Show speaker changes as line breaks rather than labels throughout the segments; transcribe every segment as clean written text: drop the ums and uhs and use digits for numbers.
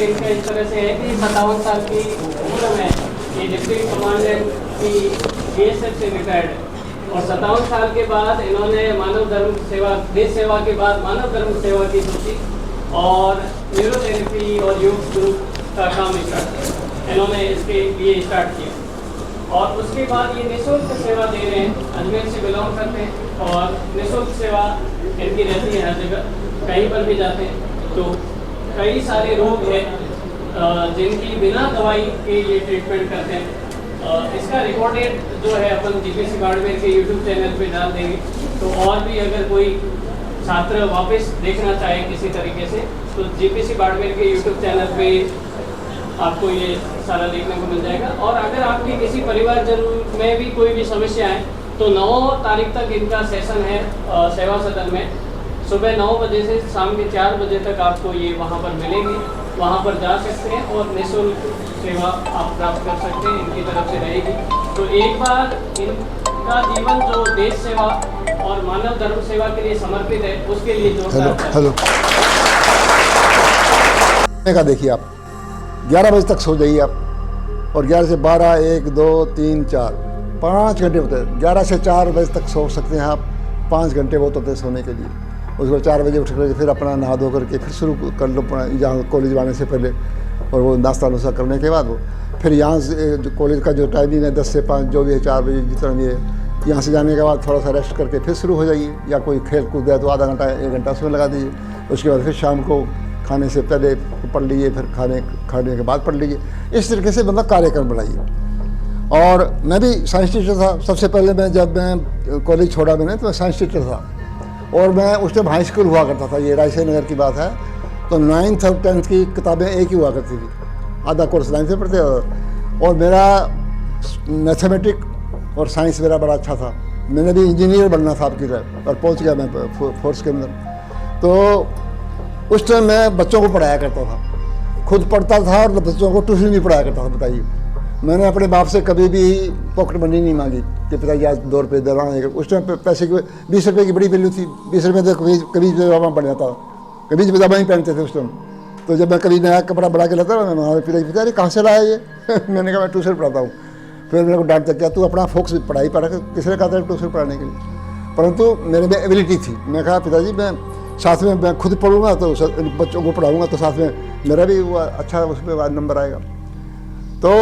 इनका इस तरह से है कि 57 साल की उम्र में ये डिप्टी कमांडेंट की BSF से रिटायर्ड है और 57 साल के बाद इन्होंने मानव धर्म सेवा, देश सेवा के बाद मानव धर्म सेवा की सोची और न्यूरोथेरेपी और योग ग्रुप का काम स्टार्ट किया। इन्होंने इसके लिए स्टार्ट किया और उसके बाद ये निःशुल्क सेवा दे रहे हैं। अजमेर से बिलोंग करते हैं और निःशुल्क सेवा इनकी रहती है हर जगह, कहीं पर भी जाते हैं। तो कई सारे रोग हैं जिनकी बिना दवाई के ये ट्रीटमेंट करते हैं। इसका रिकॉर्डेड जो है अपन GPC बाड़मेर के YouTube चैनल पे डाल देंगे। तो और भी अगर कोई छात्र वापस देखना चाहे किसी तरीके से तो GPC बाड़मेर के YouTube चैनल पे आपको ये सारा देखने को मिल जाएगा। और अगर आपकी किसी परिवारजन में भी कोई भी समस्या है तो 9 तारीख तक इनका सेशन है सेवा सदन में। सुबह 9 बजे से शाम के 4 बजे तक आपको ये वहाँ पर मिलेंगे, वहाँ पर जा सकते हैं और निःशुल्क सेवा आप प्राप्त कर सकते हैं, इनकी तरफ से रहेगी। तो एक बार इनका जीवन जो देश सेवा और मानव धर्म सेवा के लिए समर्पित है उसके लिए जोरदार
हेलो का देखिए आप 11 बजे तक सो जाइए आप और 11 से 12, 1, 2, 3, 4, 5 घंटे होते हैं। 11 से 4 बजे तक सो सकते हैं आप, 5 घंटे बहुत होते हैं सोने के लिए। उसके बाद 4 बजे उठ कर फिर अपना नहा धो करके फिर शुरू कर लो यहाँ कॉलेज आने से पहले और वो नाश्ता नुश्ता करने के बाद वो फिर यहाँ से कॉलेज का जो टाइमिंग है 10 से 5 जो भी है 4 बजे जितना भी है, यहाँ से जाने के बाद थोड़ा सा रेस्ट करके फिर शुरू हो जाइए या कोई खेल कूद है तो आधा घंटा 1 घंटा उसमें लगा दीजिए। उसके बाद फिर शाम को खाने से पहले पढ़ लीजिए, फिर खाने के बाद पढ़ लीजिए। इस तरीके से मतलब कार्यक्रम बनाइए। और मैं भी साइंस टीचर था सबसे पहले। जब मैं कॉलेज छोड़ा मैंने तो मैं साइंस टीचर था और मैं उस टाइम हाई स्कूल हुआ करता था, ये रायसे नगर की बात है। तो 9th और 10th की किताबें एक ही हुआ करती थी, आधा कोर्स 9th से पढ़ते और मेरा मैथमेटिक और साइंस मेरा बड़ा अच्छा था। मैंने भी इंजीनियर बनना था आपकी तरह और पहुंच गया मैं फोर्स के अंदर। तो उस टाइम मैं बच्चों को पढ़ाया करता था, खुद पढ़ता था और बच्चों को ट्यूशन भी पढ़ाया करता था। बताइए, मैंने अपने बाप से कभी भी पॉकेट मनी नहीं मांगी कि पिताजी आज 2 रुपये दे रहा हूँ। उस टाइम पैसे की 20 रुपये की बड़ी वैल्यू थी। 20 रुपये तो कभी पजामा पड़ जाता, कभी पजामा ही पहनते थे उस टाइम। तो जब मैं कभी नया कपड़ा बड़ा के लाता मैं पिताजी कहाँ से लाया ये मैंने कहा मैं ट्यूशन पढ़ाता हूँ। फिर मेरे को डांटता, क्या तू अपना फोकस पढ़ाई पर रख, किसने कहा था ट्यूशन पढ़ाने के लिए। परंतु मेरे में एबिलिटी थी। मैं कहा पिताजी मैं साथ में मैं खुद पढ़ूंगा तो बच्चों को पढ़ाऊंगा तो साथ में मेरा भी वो अच्छा उसमें नंबर आएगा। तो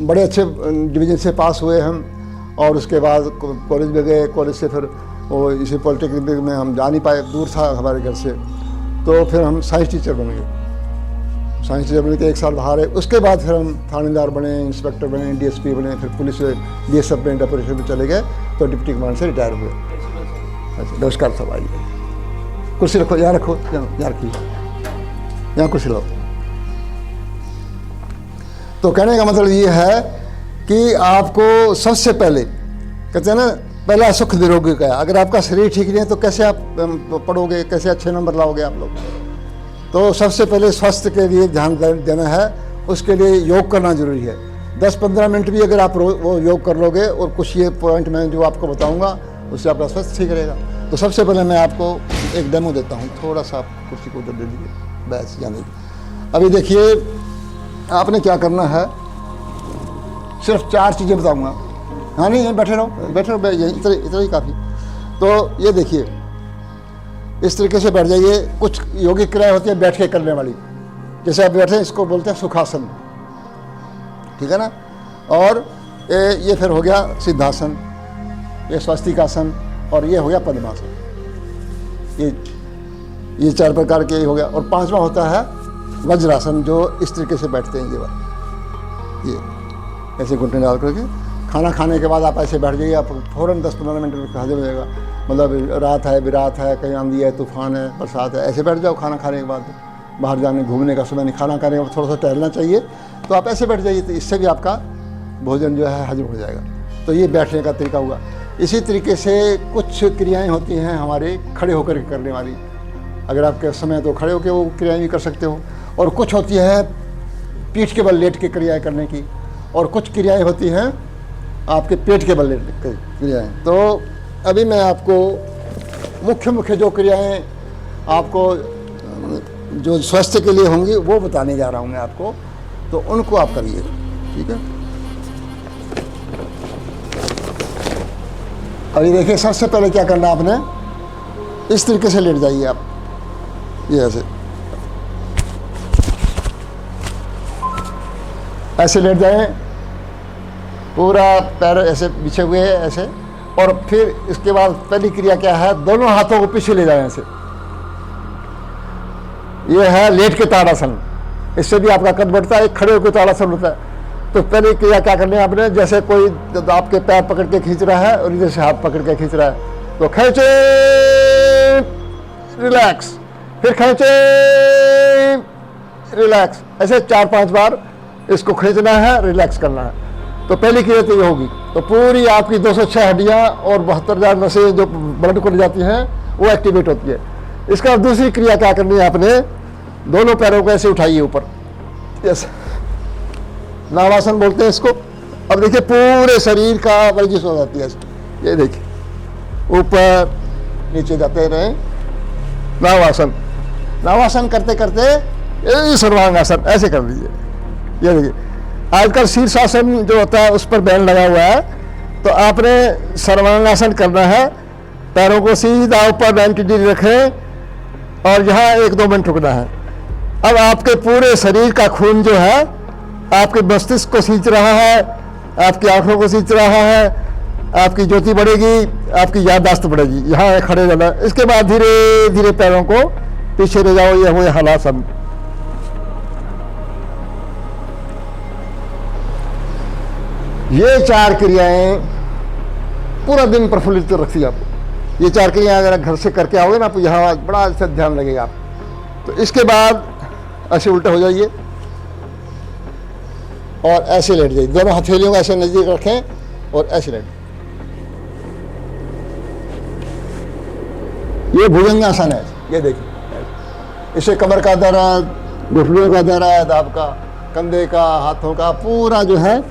बड़े अच्छे डिवीज़न से पास हुए हम और उसके बाद कॉलेज में गए। कॉलेज से फिर वो इसी पॉलिटेक्निक में हम जा नहीं पाए, दूर था हमारे घर से। तो फिर हम साइंस टीचर बन गए। साइंस टीचर बने के 1 साल बाहर है। उसके बाद फिर हम थानेदार बने, इंस्पेक्टर बने, DSP बने, फिर पुलिस BSF में ऑपरेशन में चले गए तो डिप्टी कमांड से रिटायर हुए। अच्छा, नमस्कार साहब, आइए कुर्सी रखो, यहाँ रखो, यहाँ रखिए, यहाँ कुर्सी लो। तो कहने का मतलब ये है कि आपको सबसे पहले कहते हैं ना, पहला सुख निरोगी का। अगर आपका शरीर ठीक नहीं है तो कैसे आप पढ़ोगे, कैसे अच्छे नंबर लाओगे आप लोग। तो सबसे पहले स्वास्थ्य के लिए ध्यान देना है, उसके लिए योग करना जरूरी है। 10-15 मिनट भी अगर आप वो योग कर लोगे और कुछ ये पॉइंट मैं जो आपको बताऊंगा उससे आपका स्वास्थ्य ठीक रहेगा। तो सबसे पहले मैं आपको एक डेमो देता हूँ। थोड़ा सा आप कुर्सी को उधर दे दीजिए, बस जाने। अभी देखिए आपने क्या करना है, सिर्फ 4 चीज़ें बताऊँगा। हाँ नहीं, बैठे रहो यही, इतना ही काफ़ी। तो ये देखिए, इस तरीके से बैठ जाइए। कुछ योगिक क्रियाएं होती है बैठ के करने वाली, जैसे आप बैठे इसको बोलते हैं सुखासन, ठीक है ना। और ये फिर हो गया सिद्धासन, ये स्वस्तिकासन और ये हो गया पद्मासन। ये 4 प्रकार के हो गया। और 5वां होता है वज्रासन, जो इस तरीके से बैठते हैं। ये ऐसे घुटने डाल करके खाना खाने के बाद आप ऐसे बैठ जाइए। आप फ़ौरन 10-15 मिनट में हजम हो जाएगा। मतलब रात है, विरात है, कहीं आंधी है, तूफान है, बरसात है, ऐसे बैठ जाओ। खाना खाने के बाद बाहर जाने घूमने का समय नहीं, खाना खाने के बाद थोड़ा सा टहलना चाहिए, तो आप ऐसे बैठ जाइए। तो इससे भी आपका भोजन जो है हजम हो जाएगा। तो ये बैठने का तरीका हुआ। इसी तरीके से कुछ क्रियाएं होती हैं हमारे खड़े होकर के करने वाली। अगर आपके समय तो खड़े होकर वो क्रियाएं भी कर सकते हो। और कुछ होती है पीठ के बल लेट के क्रियाएं करने की, और कुछ क्रियाएं होती हैं आपके पेट के बल लेट के क्रियाएं। तो अभी मैं आपको मुख्य जो क्रियाएं आपको जो स्वास्थ्य के लिए होंगी वो बताने जा रहा हूँ मैं आपको, तो उनको आप करिए, ठीक है। अभी देखिए, सबसे पहले क्या करना है आपने, इस तरीके से लेट जाइए आप, ये ऐसे लेट जाएं, पूरा पैर ऐसे बिछे हुए हैं ऐसे, और फिर इसके बाद पहली क्रिया क्या है, दोनों हाथों को पीछे ले जाएं ऐसे। ये है लेट के ताड़ासन, इससे भी आपका कद बढ़ता है। एक खड़े होकर ताड़ासन होता है। तो पहले क्रिया क्या करनी है आपने, जैसे कोई आपके पैर पकड़ के खींच रहा है और इधर से हाथ पकड़ के खींच रहा है, तो खींचे, रिलैक्स, फिर खींचे, रिलैक्स, ऐसे 4-5 बार इसको खींचना है, रिलैक्स करना है। तो पहली क्रिया तो ये होगी। तो पूरी आपकी 206 हड्डियाँ और 72,000 नसें जो ब्लड को ले जाती हैं वो एक्टिवेट होती है। इसका दूसरी क्रिया क्या करनी है आपने, दोनों पैरों को ऐसे उठाइए ऊपर, यस, नावासन बोलते हैं इसको। अब देखिए पूरे शरीर का वर्जिश हो जाती है, ये देखिए ऊपर नीचे जाते रहे, नावासन। नावासन करते करते ये सर्वांगासन ऐसे कर दीजिए। ये देखिए आजकल शीर्षासन जो होता है उस पर बैन लगा हुआ है, तो आपने सर्वांगासन करना है। पैरों को सीधा ऊपर 90 डिग्री रखें और यहाँ 1-2 मिनट रुकना है। अब आपके पूरे शरीर का खून जो है आपके मस्तिष्क को सींच रहा है, आपकी आंखों को सींच रहा है, आपकी ज्योति बढ़ेगी, आपकी याददाश्त बढ़ेगी। यहाँ खड़े रहना। इसके बाद धीरे धीरे पैरों को पीछे ले जाओ, ये हुए हलासन। ये 4 क्रियाएं पूरा दिन प्रफुल्लित रखती है आपको। ये 4 क्रियाएं अगर घर से करके आओगे ना तो यहाँ बड़ा अच्छा ध्यान लगेगा आप। तो इसके बाद ऐसे उल्टे हो जाइए और ऐसे लेट जाइए, दोनों हथेलियों को ऐसे नजदीक रखें और ऐसे लेट। ये भुजंगासन है, ये देखिए। इससे कमर का दर्द, घुटनों का दर्द, आपका कंधे का, हाथों का पूरा जो है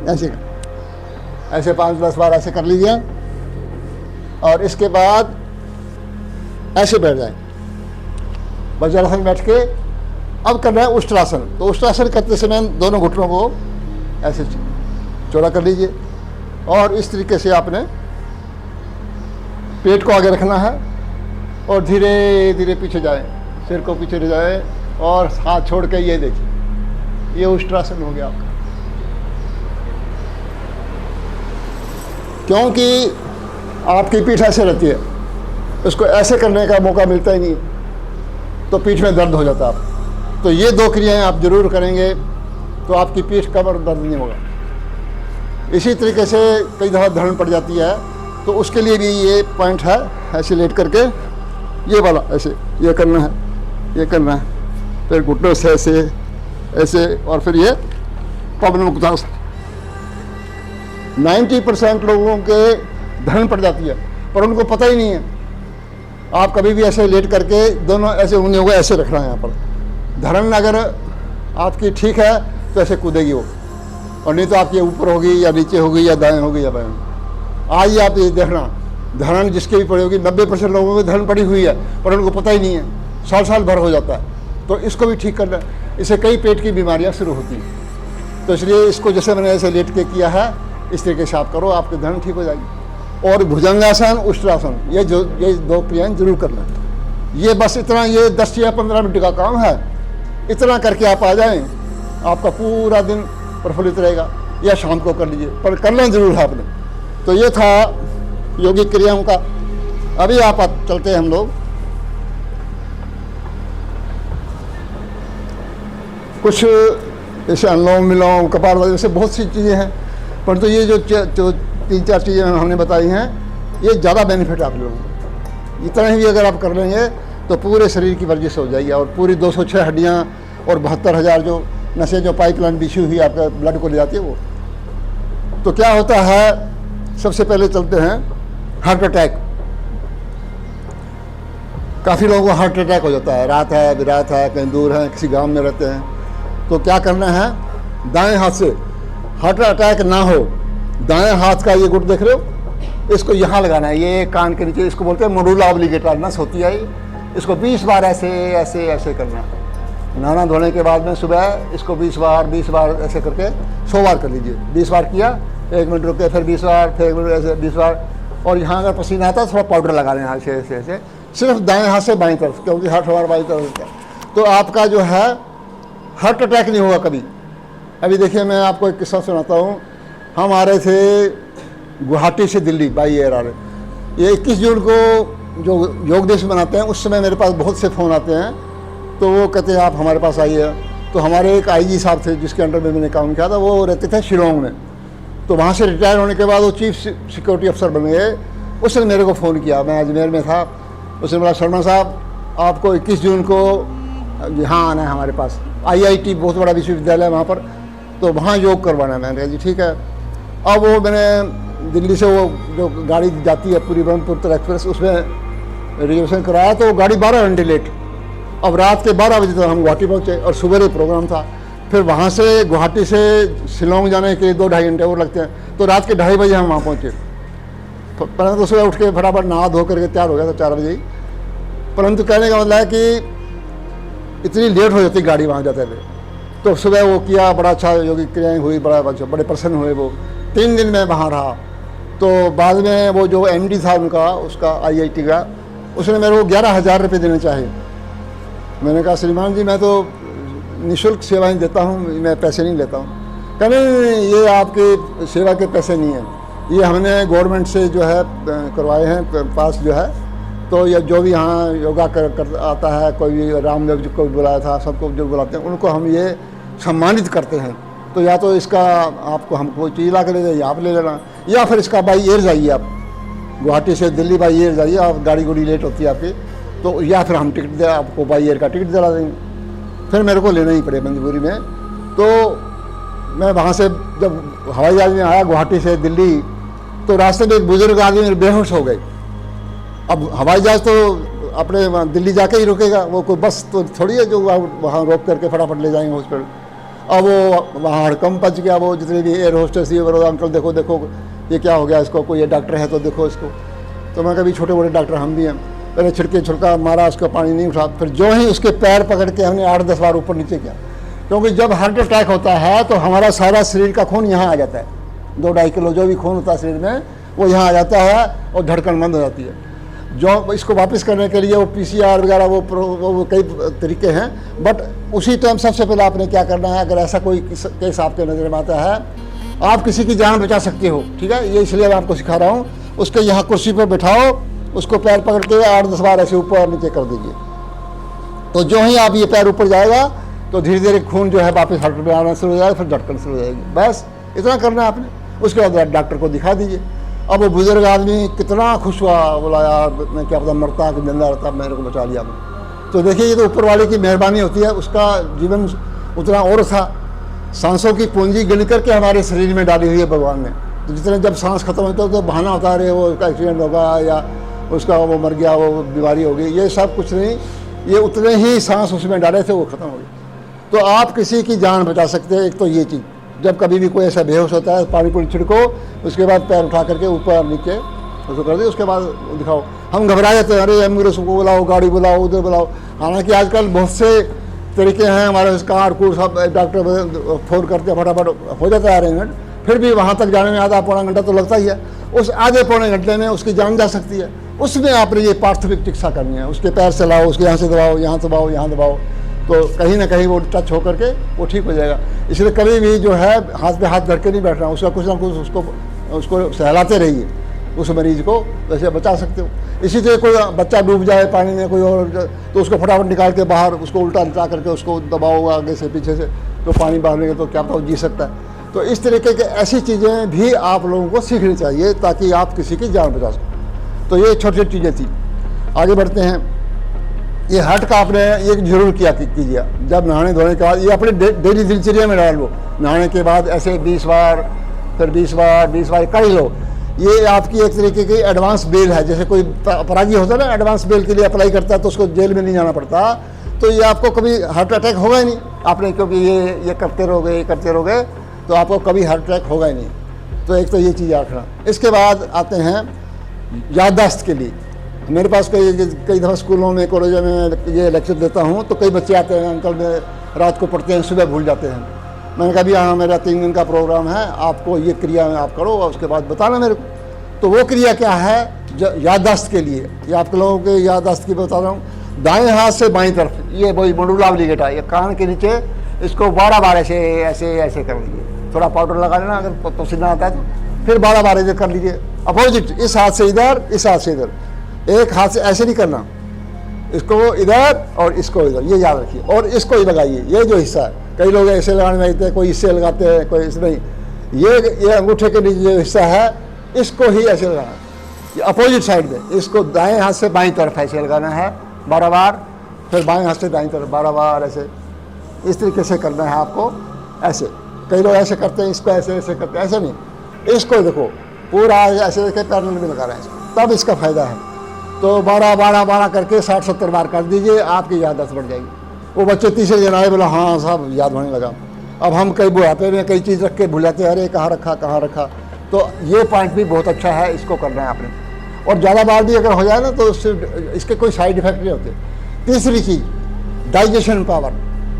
ऐसे 5-10 बार ऐसे कर लीजिए। और इसके बाद ऐसे बैठ जाएं, वज्रासन बैठ के। अब करना है उष्ट्रासन। तो उष्ट्रासन करते समय दोनों घुटनों को ऐसे चौड़ा कर लीजिए और इस तरीके से आपने पेट को आगे रखना है और धीरे धीरे पीछे जाएं, सिर को पीछे ले जाएं और हाथ छोड़ के ये देखिए, ये उष्ट्रासन हो गया आपका। क्योंकि आपकी पीठ ऐसे रहती है, उसको ऐसे करने का मौका मिलता ही नहीं, तो पीठ में दर्द हो जाता है। तो ये 2 क्रियाएं आप जरूर करेंगे तो आपकी पीठ कमर दर्द नहीं होगा। इसी तरीके से कई दफ़ा धरण पड़ जाती है, तो उसके लिए भी ये पॉइंट है, ऐसे लेट करके ये वाला ऐसे ये करना है, ये करना है, फिर घुटनों से ऐसे ऐसे, और फिर ये पवन मुक्तासन। 90% लोगों के धरण पड़ जाती है पर उनको पता ही नहीं है। आप कभी भी ऐसे लेट करके दोनों ऐसे ऊँगे हुए ऐसे रखना है यहाँ पर। धरण अगर आपकी ठीक है तो ऐसे कूदेगी वो, और नहीं तो आपके ऊपर होगी या नीचे होगी या दाएं होगी या बाएं। आज आप ये देखना, धरण जिसके भी पड़ी होगी, 90% लोगों में धरण पड़ी हुई है पर उनको पता ही नहीं है, साल भर हो जाता है। तो इसको भी ठीक करना, इससे कई पेट की बीमारियां शुरू होती हैं। तो इसलिए इसको जैसे मैंने ऐसे लेट के किया है इस तरीके से आप करो, आपकी धरण ठीक हो जाएगी। और भुजंगासन, उष्ट्रासन, ये 2 क्रियाएं जरूर करना। ये बस इतना, ये 10 या 15 मिनट का काम है। इतना करके आप आ जाएं, आपका पूरा दिन प्रफुल्लित रहेगा। या शाम को कर लीजिए, पर करना जरूर है आपने। तो ये था योगिक क्रियाओं का। अभी आप चलते हैं हम लोग कुछ जैसे अनुलोम विलोम, कपालभाति, जैसे बहुत सी चीज़ें हैं, परंतु ये जो 3-4 चीज़ें हमने बताई हैं ये ज़्यादा बेनिफिट आप लोगों को। इतना ही अगर आप कर लेंगे तो पूरे शरीर की वर्जिश हो जाएगी और पूरी 206 हड्डियाँ और 72,000 जो नसें जो पाइपलाइन बिछी हुई आपका ब्लड को ले जाती है वो। तो क्या होता है, सबसे पहले चलते हैं हार्ट अटैक। काफ़ी लोगों को हार्ट अटैक हो जाता है, रात है, बिरात है, कहीं दूर है, किसी गांव में रहते हैं। तो क्या करना है, दाएं हाथ से हार्ट अटैक ना हो, दाएं हाथ का ये गुट देख रहे हो, इसको यहाँ लगाना है, ये कान के नीचे। इसको बोलते हैं मोडुला ऑब्लिगेटा नस होती है, इसको 20 बार ऐसे ऐसे ऐसे करना है। नहाना धोने के बाद में सुबह इसको 20 बार ऐसे करके 100 बार कर लीजिए। 20 बार किया, 1 मिनट रुके, फिर 20 बार, फिर 1 मिनट, ऐसे 20 बार। और यहाँ अगर पसीना आता है थोड़ा पाउडर लगा लें ऐसे ऐसे ऐसे, सिर्फ दाएं हाथ से बाईं तरफ, क्योंकि हाथ हमारा बाईं तरफ होता है। तो आपका जो है हार्ट अटैक नहीं होगा कभी। अभी देखिए मैं आपको एक किस्सा सुनाता हूँ। हम आ रहे थे गुवाहाटी से दिल्ली बाई एयर आ रहे। ये 21 जून को जो योग दिवस मनाते हैं उस समय मेरे पास बहुत से फ़ोन आते हैं, तो वो कहते हैं आप हमारे पास आइए। तो हमारे एक आईजी साहब थे जिसके अंडर में मैंने काम किया था, वो रहते थे शिलोंग में। तो वहाँ से रिटायर होने के बाद वो चीफ सिक्योरिटी अफसर बन गए। उसने मेरे को फ़ोन किया, मैं अजमेर में था। उसने बोला शर्मा साहब आपको 21 जून को यहाँ आना है हमारे पास, IIT बहुत बड़ा विश्वविद्यालय है वहाँ पर, तो वहाँ योग करवाना है। मैंने कहा जी ठीक है। अब वो मैंने दिल्ली से वो जो गाड़ी जाती है पूरी ब्रह्मपुत्र एक्सप्रेस, उसमें रिजर्वेशन कराया, तो वो गाड़ी 12 घंटे लेट। अब रात के 12 बजे तक हम गुवाहाटी पहुँचे और सुबह प्रोग्राम था। फिर वहाँ से गुवाहाटी से शिलोंग जाने के लिए 2-2.5 घंटे और लगते हैं। तो रात के 2:30 बजे हम वहाँ पहुँचे। परंतु तो सुबह उठ के फटाफट नहा धो करके तैयार हो गया था 4 बजे ही। परंतु कहने का मतलब है कि इतनी लेट हो जाती गाड़ी वहाँ जाते थे। तो सुबह वो किया, बड़ा अच्छा योगी क्रियाएँ हुई, बड़े प्रसन्न हुए वो। 3 दिन में वहाँ रहा। तो बाद में वो जो MD था उनका, उसका IIT का, उसने मेरे को 11,000 रुपये देने चाहिए। मैंने कहा श्रीमान जी मैं तो निःशुल्क सेवाएं देता हूँ, मैं पैसे नहीं लेता हूँ। कहने ये आपके सेवा के पैसे नहीं हैं, ये हमने गवर्नमेंट से जो है करवाए हैं पास जो है। तो ये जो भी यहाँ योगा कर आता है, कोई भी रामदेव जी को भी बुलाया था, सबको जो बुलाते हैं उनको हम ये सम्मानित करते हैं। तो या तो इसका आपको हमको चीज़ ला कर ले जाइए, आप ले लेना, या फिर इसका बाई एयर जाइए आप, गुवाहाटी से दिल्ली बाई एयर जाइए। आप गाड़ी गुड़ी लेट होती है आपकी, तो या फिर हम टिकट दे आपको बाई एयर का टिकट दिला देंगे। फिर मेरे को लेना ही पड़े मजबूरी में। तो मैं वहाँ से जब हवाई जहाज में आया गुवाहाटी से दिल्ली, तो रास्ते में एक बुजुर्ग आदमी बेहोश हो गए। अब हवाई जहाज तो अपने दिल्ली जाके ही रुकेगा, वो कोई बस तो थोड़ी है जो वहाँ रोक करके फटाफट ले जाएंगे हॉस्पिटल। अब वो वहाँ हड़कंप पच गया। वो जितने भी एयर होस्टेस थी वो अंकल देखो देखो ये क्या हो गया इसको, कोई ये डॉक्टर है तो देखो इसको। तो मैं कभी छोटे बड़े डॉक्टर हम भी हैं। पहले छिड़का मारा, उसका पानी नहीं उठा। फिर जो ही उसके पैर पकड़ के हमने 8-10 बार ऊपर नीचे किया, क्योंकि जब हार्ट अटैक होता है तो हमारा सारा शरीर का खून यहाँ आ जाता है। 2-2.5 किलो जो भी खून होता है शरीर में वो यहाँ आ जाता है और धड़कन बंद हो जाती है। जो इसको वापस करने के लिए वो PCR वगैरह वो कई तरीके हैं। बट उसी टाइम सबसे पहले आपने क्या करना है, अगर ऐसा कोई केस आपके नज़र में आता है, आप किसी की जान बचा सकते हो, ठीक है, ये इसलिए मैं आपको सिखा रहा हूँ। उसके यहाँ कुर्सी पर बैठाओ, उसको पैर पकड़ के 8-10 बार ऐसे ऊपर नीचे कर दीजिए। तो जो ही आप ये पैर ऊपर जाएगा तो धीरे धीरे खून जो है वापस हार्ट में आना शुरू हो जाएगा, फिर धड़कन शुरू हो जाएगी। बस इतना करना है आपने। उसके बाद डॉक्टर को दिखा दीजिए। अब वो बुजुर्ग आदमी कितना खुश हुआ, बोला यार मैं क्या पता मरता कि जिंदा रहता, मेरे को बचा लिया आपने। तो देखिए ये तो ऊपर वाले की मेहरबानी होती है। उसका जीवन उतना और था, सांसों की पूंजी गिन करके हमारे शरीर में डाली हुई है भगवान ने। तो जितने जब सांस खत्म होता है तो बहाना होता है, वो उसका एक्सीडेंट होगा या उसका वो मर गया, वो बीमारी हो गई, ये सब कुछ नहीं। ये उतने ही सांस उसमें डाले थे वो ख़त्म हो गई। तो आप किसी की जान बचा सकते हैं। एक तो ये चीज़, जब कभी भी कोई ऐसा बेहोश होता है पानी पूरी छिड़को, उसके बाद पैर उठा करके ऊपर नीचे उसको कर दे, उसके बाद दिखाओ। हम घबरा जाते हैं, अरे एम्बुलेंस को बुलाओ, गाड़ी बुलाओ, उधर बुलाओ। हालांकि आजकल बहुत से तरीके हैं हमारे, कार कूर सब डॉक्टर फ़ोन करते फटाफट हो जाता है अरेंजमेंट। फिर भी वहाँ तक जाने में आधा-पौना घंटा तो लगता ही है। उस आधे-पौने घंटे में उसकी जान जा सकती है। उसमें आपने ये प्राथमिक चिकित्सा करनी है। उसके पैर से लाओ, उसके यहाँ से दबाओ, यहाँ दबाओ, यहाँ दबाओ, तो कहीं ना कहीं वो टच होकर के वो ठीक हो जाएगा। इसलिए कभी भी जो है हाथ पे हाथ धर के नहीं बैठना, उसका कुछ ना कुछ उसको सहलाते रहिए, उस मरीज़ को वैसे बचा सकते हो। इसी तरह कोई बच्चा डूब जाए पानी में कोई और, तो उसको फटाफट निकाल के बाहर उसको उल्टा निकाल करके उसको दबाओ आगे से पीछे से, तो पानी बाहर निकले तो क्या पता वो जी सकता है। तो इस तरीके की ऐसी चीज़ें भी आप लोगों को सीखनी चाहिए ताकि आप किसी की जान बचा सकें। तो ये छोटी छोटी चीज़ें थी। आगे बढ़ते हैं। ये हार्ट का आपने ये जरूर कीजिए जब नहाने धोने के बाद। ये अपने डेली दिनचर्या में डाल लो। नहाने के बाद ऐसे 20 बार, फिर 20 बार कर ही लो। ये आपकी एक तरीके की एडवांस बेल है। जैसे कोई अपराधी होता है ना, एडवांस बेल के लिए अप्लाई करता है तो उसको जेल में नहीं जाना पड़ता। तो ये आपको कभी हार्ट अटैक होगा ही नहीं आपने, क्योंकि ये करते रहोगे तो आपको कभी हार्ट अटैक होगा ही नहीं। तो एक तो ये चीज़ रखना। इसके बाद आते हैं याददाश्त के लिए। मेरे पास कई कई दफ़ा स्कूलों में कॉलेजों में ये लेक्चर देता हूँ तो कई बच्चे आते हैं, अंकल मैं रात को पढ़ते हैं, सुबह भूल जाते हैं। मैंने कहा भी हाँ मेरा 3 दिन का प्रोग्राम है, आपको ये क्रिया आप करो और उसके बाद बताना मेरे को। तो वो क्रिया क्या है याददाश्त के लिए, ये आप लोगों के याददाश्त की बता रहा हूँ। दाएँ हाथ से बाईं तरफ, ये वही मंडूला ऑब्लिगेटा, ये कान के नीचे इसको 12 बार ऐसे ऐसे ऐसे कर लीजिए। थोड़ा पाउडर लगा लेना अगर पसीना आता है तो, फिर 12 बार इधर कर लीजिए अपोजिट, इस हाथ से इधर, इस हाथ से इधर। एक हाथ से ऐसे नहीं करना, इसको इधर और इसको इधर, ये याद रखिए। और इसको ही लगाइए, ये जो हिस्सा है, कई लोग ऐसे लगाने में हैं, कोई इससे लगाते हैं, कोई इस नहीं। ये अंगूठे के नीचे जो हिस्सा है इसको ही ऐसे लगाना, ये अपोजिट साइड में, इसको दाएं हाथ से बाईं तरफ ऐसे लगाना है 12 बार, फिर बाएं हाथ से दाईं तरफ 12 बार, ऐसे इस तरीके से करना है आपको। ऐसे कई लोग ऐसे करते हैं, इसको ऐसे ऐसे करते हैं, ऐसे नहीं, इसको देखो पूरा ऐसे देखे पैरेलल में लगा रहे हैं, तब इसका फ़ायदा है। तो 12 करके 60-70 बार कर दीजिए, आपकी याददाश्त बढ़ जाएगी। वो बच्चे तीसरे दिन आए, बोला हाँ साहब याद होने लगा। अब हम कई बुढ़ापे में कई चीज़ रख के भूल जाते हैं, अरे कहाँ रखा। तो ये पॉइंट भी बहुत अच्छा है, इसको करना है आपने। और ज़्यादा बार भी अगर हो जाए ना तो इसके कोई साइड इफेक्ट नहीं होते। तीसरी चीज़ डाइजेशन पावर।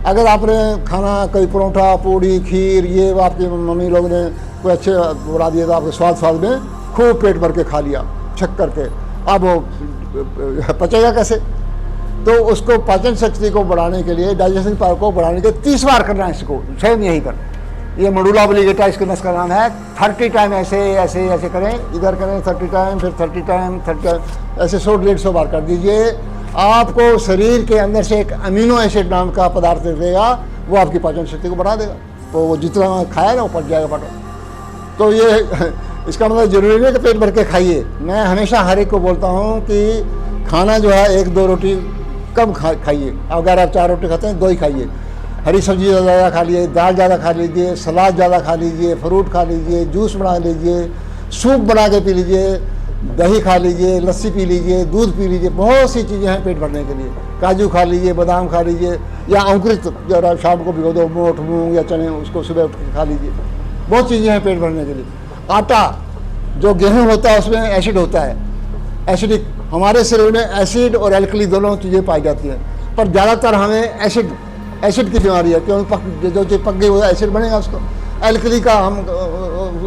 अगर आपने खाना कोई परोठा पूड़ी खीर ये आपकी मम्मी लोग ने कोई अच्छे बना दिए तो आपके स्वाद में खूब पेट भर के खा लिया छक करके, अब वो पचेगा कैसे? तो उसको पाचन शक्ति को बढ़ाने के लिए, डाइजेशन पावर को बढ़ाने के लिए 30 बार करना है इसको, सेम यही कर। ये मंडूला ऑब्लिगेटा इसके नस का नाम है। 30 टाइम ऐसे ऐसे ऐसे करें, इधर करें 30 टाइम, फिर 30 टाइम ऐसे 100-150 बार कर दीजिए। आपको शरीर के अंदर से एक अमीनो एसिड नाम का पदार्थ देगा, वो आपकी पाचन शक्ति को बढ़ा देगा। तो वो जितना खाया ना वो पच जाएगा फटो। तो ये इसका मतलब जरूरी नहीं कि पेट भर के खाइए। मैं हमेशा हर एक को बोलता हूँ कि खाना जो है 1-2 रोटी कम खाइए। अगर आप 4 रोटी खाते हैं 2 ही खाइए। हरी सब्जी ज़्यादा खा लीजिए, दाल ज़्यादा खा लीजिए, सलाद ज़्यादा खा लीजिए, फ्रूट खा लीजिए, जूस बना लीजिए, सूप बना के पी लीजिए, दही खा लीजिए, लस्सी पी लीजिए, दूध पी लीजिए। बहुत सी चीज़ें हैं पेट भरने के लिए। काजू खा लीजिए, बादाम खा लीजिए, या अंकुरित जरा शाम को भिगो दो मोठ मूंग या चने, उसको सुबह उठ के खा लीजिए। बहुत चीज़ें हैं पेट भरने के लिए। आटा जो गेहूँ होता है उसमें एसिड होता है, एसिडिक। हमारे शरीर में एसिड और एल्कली दोनों चीज़ें पाई जाती हैं, पर ज़्यादातर हमें एसिड की बीमारी है, क्योंकि जो चीज़ पक गई वो एसिड बनेगा उसको। एल्कली का हम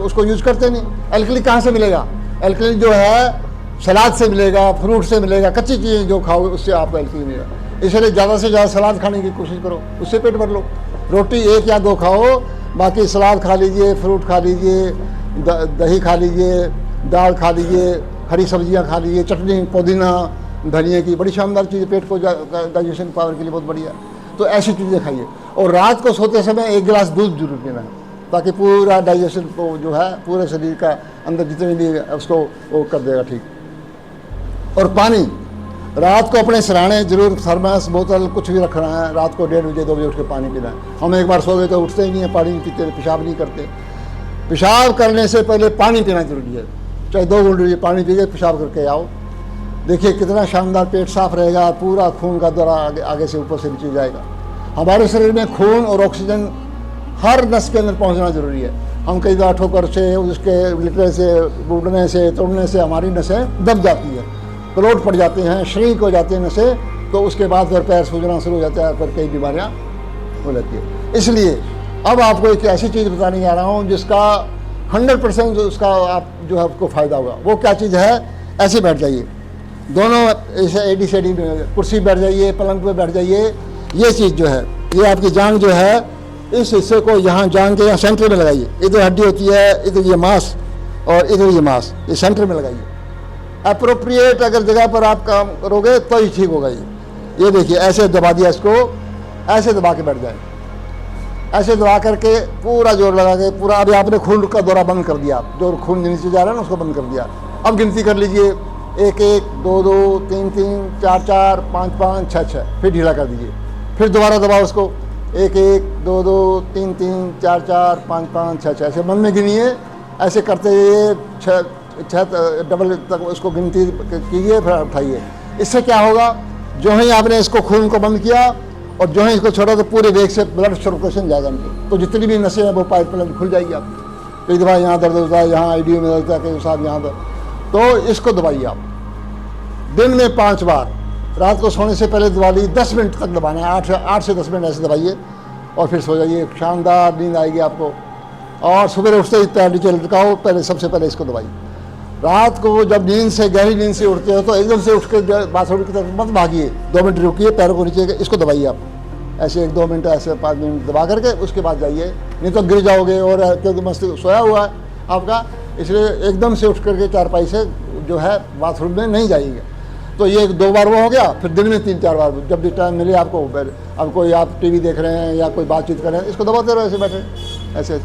उसको यूज़ करते नहीं। एल्कली कहाँ से मिलेगा? एल्कली जो है सलाद से मिलेगा, फ्रूट से मिलेगा, कच्ची चीज़ें जो खाओ उससे आपको एल्कली मिलेगा। इसलिए ज़्यादा से ज़्यादा सलाद खाने की कोशिश करो, उससे पेट भर लो। रोटी 1 या 2 खाओ, बाकी सलाद खा लीजिए, फ्रूट खा लीजिए, दही खा लीजिए, दाल खा लीजिए, हरी सब्जियां खा लीजिए, चटनी पुदीना धनिया की, बड़ी शानदार चीज़, पेट को डाइजेशन पावर के लिए बहुत बढ़िया। तो ऐसी चीज़ें खाइए। और रात को सोते समय 1 गिलास दूध जरूर पीना है, ताकि पूरा डाइजेशन को जो है पूरे शरीर का अंदर जितने भी उसको वो कर देगा ठीक। और पानी रात को अपने सराहने जरूर, थर्मस बोतल कुछ भी रखना है। रात को 1:30 बजे 2 बजे उठ के पानी पीना है। हम एक बार सो गए तो उठते ही नहीं है, पानी नहीं पीते, पेशाब नहीं करते। पेशाब करने से पहले पानी पीना जरूरी है, चाहे 2 घूंट पानी पी के पेशाब करके आओ। देखिए कितना शानदार पेट साफ रहेगा, पूरा खून का दौरा आगे से ऊपर से नीचे जाएगा। हमारे शरीर में खून और ऑक्सीजन हर नस के अंदर पहुंचना जरूरी है। हम कई बार ठोकर से, उसके लिटने से, टूटने से, तोड़ने से हमारी नसें दब जाती है, क्लोट पड़ जाते हैं, श्रिंक हो जाती हैं नसें। तो उसके बाद फिर पैर सूजना शुरू हो जाता है, फिर कई बीमारियाँ हो जाती है। इसलिए अब आपको एक ऐसी चीज़ बताने जा रहा हूँ जिसका 100% उसका आप जो है आपको फ़ायदा होगा। वो क्या चीज़ है? ऐसे बैठ जाइए, दोनों ऐसे एडी सेडी कुर्सी बैठ जाइए, पलंग पे बैठ जाइए। ये चीज़ जो है, ये आपकी जांघ जो है, इस हिस्से को यहाँ जांघ के यहाँ सेंटर में लगाइए। इधर हड्डी होती है, इधर ये मांस और इधर ये मांस, ये सेंटर में लगाइए। अप्रोप्रिएट अगर जगह पर आप काम करोगे तो ही ठीक होगा। ये देखिए ऐसे दबा दिया, इसको ऐसे दबा के बैठ जाए, ऐसे दबा करके पूरा जोर लगा के पूरा। अभी आपने खून का दौरा बंद कर दिया, जो खून नीचे जा रहा है ना उसको बंद कर दिया। अब गिनती कर लीजिए, 1-1, 2-2, 3-3, 4-4, 5-5, 6-6, फिर ढीला कर दीजिए। फिर दोबारा दबाओ उसको, 1-1, 2-2, 3-3, 4-4, 5-5, 6-6, ऐसे मन में गिनिए। ऐसे करते हुए 6 डबल तक उसको गिनती कीजिए, फिर उठाइए। इससे क्या होगा, जो ही आपने इसको खून को बंद किया और जो ही इसको छोड़ा तो पूरे वेग से ब्लड सर्कुलेशन जाएगा, तो जितनी भी नसें हैं वो पाइपलाइन खुल जाएगी आपकी। कई दफ़ा यहाँ दर्द होता है, यहाँ आईडीयू में दर्द होता है, कई साहब यहाँ दर्द, तो इसको दबाइए आप। दिन में 5 बार, रात को सोने से पहले दबा ली, 10 मिनट तक दबाना है, 8 से 10 मिनट ऐसे दबाइए और फिर सो जाइए, शानदार नींद आएगी आपको। और सुबह उठते ही पैर नीचे लटकाओ, पहले सबसे पहले इसको दबाइए। रात को जब नींद से, गहरी नींद से उठते हो तो एकदम से उठ के बाथरूम की तरफ मत भागिए, 2 मिनट रुकिए, पैरों को नीचे इसको दबाइए आप, ऐसे 1-2 मिनट, ऐसे 5 मिनट दबा करके उसके बाद जाइए, नहीं तो गिर जाओगे। और क्योंकि मस्त सोया हुआ है आपका, इसलिए एकदम से उठ करके चारपाई से जो है बाथरूम में नहीं जाइएगा। तो ये 2 बार वो हो गया। फिर दिन में 3-4 बार, जब भी टाइम मिले आपको। अब कोई आप टीवी देख रहे हैं या कोई बातचीत कर रहे हैं, इसको दबाते रहो ऐसे बैठे, ऐसे।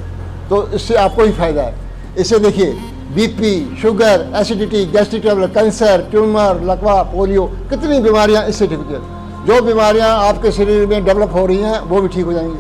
तो इससे आपको ही फायदा है। इससे देखिए BP, sugar, acidity, gastric trouble, cancer, tumour, लकवा, पोलियो, कितनी बीमारियां इससे ठीक होती हैं। जो बीमारियां आपके शरीर में डेवलप हो रही हैं वो भी ठीक हो जाएंगी।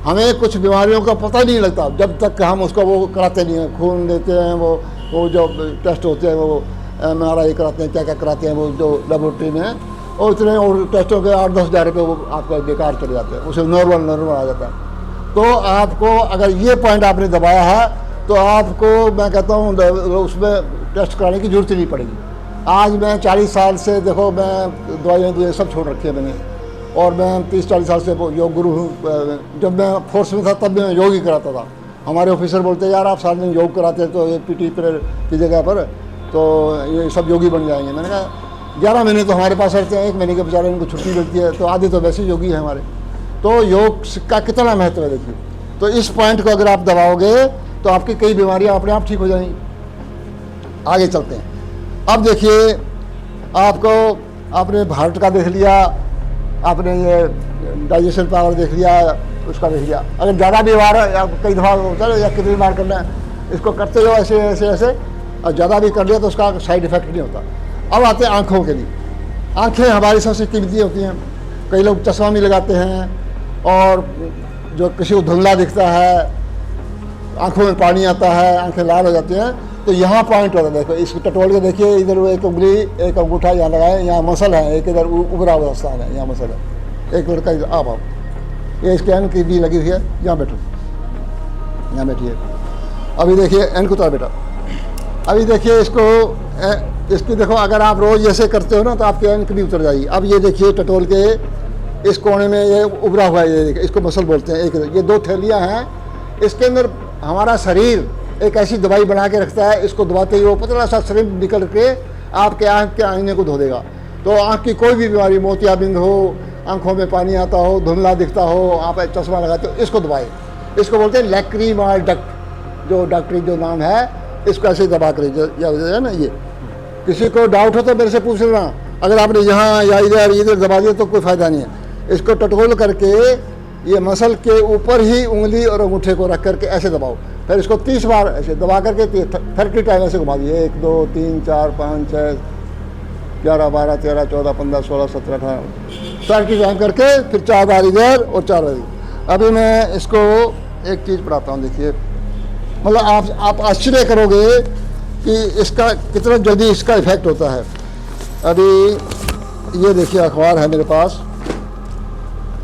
हमें कुछ बीमारियों का पता नहीं लगता जब तक हम उसको वो कराते नहीं हैं, खून देते हैं, वो जो टेस्ट होते हैं, वो MRI कराते हैं, क्या क्या कराते हैं वो जो लेबोरेटरी में, और इतने और टेस्टों के 8-10 हज़ार रुपये वो आपका बेकार चले जाते हैं, उसे नॉर्मल आ जाता है। तो आपको अगर ये पॉइंट आपने दबाया है तो आपको मैं कहता हूँ उसमें टेस्ट कराने की जरूरत ही नहीं पड़ेगी। आज मैं 40 साल से, देखो मैं दवाइयाँ सब छोड़ रखी है मैंने, और मैं 30-40 साल से योग गुरु हूँ। जब मैं फोर्स में था तब मैं योग ही कराता था। हमारे ऑफिसर बोलते यार आप सारे दिन योग कराते हैं तो ये PT की जगह पर तो ये सब योगी बन जाएंगे। मैंने कहा 11 महीने तो हमारे पास रहते हैं, 1 महीने के बेचारे इनको छुट्टी मिलती है, तो आधे तो वैसे योगी हैं हमारे। तो योग का कितना महत्व है देखिए। तो इस पॉइंट को अगर आप दबाओगे तो आपकी कई बीमारियां अपने आप ठीक हो जाएंगी। आगे चलते हैं। अब देखिए, आपको आपने हार्ट का देख लिया, आपने ये डाइजेशन पावर देख लिया, उसका देख लिया। अगर ज़्यादा बीमार है या कई दफ़ा होता है या कितनी बार करना है, इसको करते हो ऐसे ऐसे ऐसे, और ज़्यादा भी कर लिया तो उसका साइड इफेक्ट नहीं होता। अब आते हैं आँखों के लिए। आँखें हमारी सबसे कीमती होती हैं। कई लोग चश्मा भी लगाते हैं, और जो किसी को धुंधला दिखता है, आंखों में पानी आता है, आंखें लाल हो जाती हैं, तो यहाँ पॉइंट होता है। देखो इसको टटोल के देखिए, इधर एक उंगली, एक अंगूठा यहाँ लगाए, यहाँ मसल है, एक इधर उभरा हुआ स्थान है, यहाँ मसल है। एक लड़का इधर आप ये इसके एन की भी लगी हुई है, यहाँ बैठो, यहाँ बैठिए। अभी देखिए एन को उतार बेटा। अभी देखिए इसकी देखो, अगर आप रोज़ ऐसे करते हो ना तो आपकी एन भी उतर जाएगी। अब ये देखिए टटोल के इस कोने में ये उभरा हुआ है, ये देखिए, इसको मसल बोलते हैं। एक ये 2 थैलियाँ हैं, इसके अंदर हमारा शरीर एक ऐसी दवाई बना के रखता है, इसको दबाते ही वो पतला सा शरीर निकल के आपके आँख के आईने को धो देगा। तो आँख की कोई भी बीमारी, मोतियाबिंद हो, आँखों में पानी आता हो, धुंधला दिखता हो, आप चश्मा लगाते हो, इसको दबाए। इसको बोलते हैं लैक्रीमाल डक्ट, जो डॉक्टरी जो नाम है, इसको ऐसे दबा कर है ना। ये किसी को डाउट हो तो मेरे से पूछ लेना। अगर आपने यहाँ या इधर दबा दिया तो कोई फ़ायदा नहीं है। इसको टटोल करके ये मसल के ऊपर ही उंगली और अंगूठे को रख करके ऐसे दबाओ। फिर इसको 30 बार ऐसे दबा करके 30 टाइम ऐसे घुमा दिए। 1 2 3 4 5 6 11 12 13 14 15 16 17 18 30 टाइम करके फिर 4 बार इधर और 4 बार इधर। अभी मैं इसको एक चीज़ पढ़ाता हूँ, देखिए। मतलब आप आश्चर्य करोगे कि इसका कितना जल्दी इसका इफेक्ट होता है। अभी ये देखिए अखबार है मेरे पास,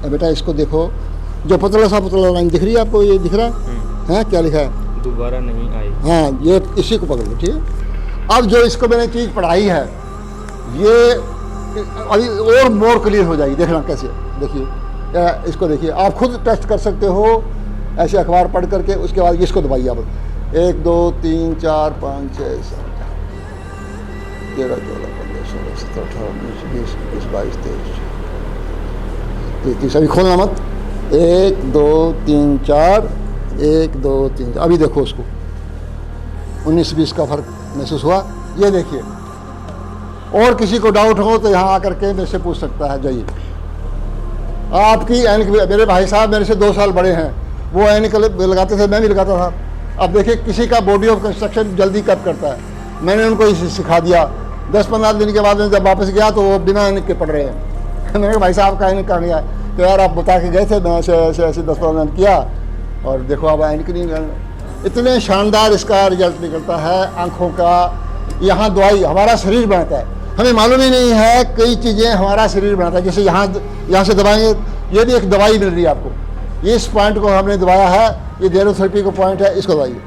बेटा इसको देखो, जो पतला लाइन दिख रही है आपको, ये दिख रहा है क्या लिखा है?
दोबारा नहीं आई।
हाँ, ये इसी को पकड़ लो, ठीक है। अब जो इसको मैंने चीज़ पढ़ाई है ये अभी और मोर क्लियर हो जाएगी, देखना कैसे। देखिए इसको देखिए, आप खुद टेस्ट कर सकते हो ऐसे अखबार पढ़ करके। उसके बाद इसको दबाइए आप। 1 2 3 4 5 6 7 13 14 15 16 17 18 19 20 21 22 23 24। अभी खोलना मत। 1 2 3 4 1 2 3। अभी देखो उसको 19-20 का फर्क महसूस हुआ। ये देखिए, और किसी को डाउट हो तो यहाँ आकर के मेरे से पूछ सकता है। जाइए, आपकी ऐनक, मेरे भाई साहब मेरे से 2 साल बड़े हैं, वो ऐनक लगाते थे, मैं भी लगाता था। अब देखिए किसी का बॉडी ऑफ कंस्ट्रक्शन जल्दी कब करता है, मैंने उनको इसे सिखा दिया। 10-15 दिन के बाद में जब वापस गया तो वो बिना ऐनक के पढ़ रहे हैं। मैंने भाई साहब का ऐनक कहाँ गया? तो यार आप बता के गए थे, मैं ऐसे 10-15 दिन किया और देखो अब ऐनक नहीं गया। इतने शानदार इसका रिजल्ट निकलता है आँखों का। यहाँ दवाई हमारा शरीर बनाता है, हमें मालूम ही नहीं है कई चीज़ें हमारा शरीर बनाता है। जैसे यहाँ से दबाएंगे, ये भी एक दवाई मिल रही है आपको। इस पॉइंट को हमने दबाया है, ये डेरोथेरेपी का पॉइंट है, इसको दबाइए।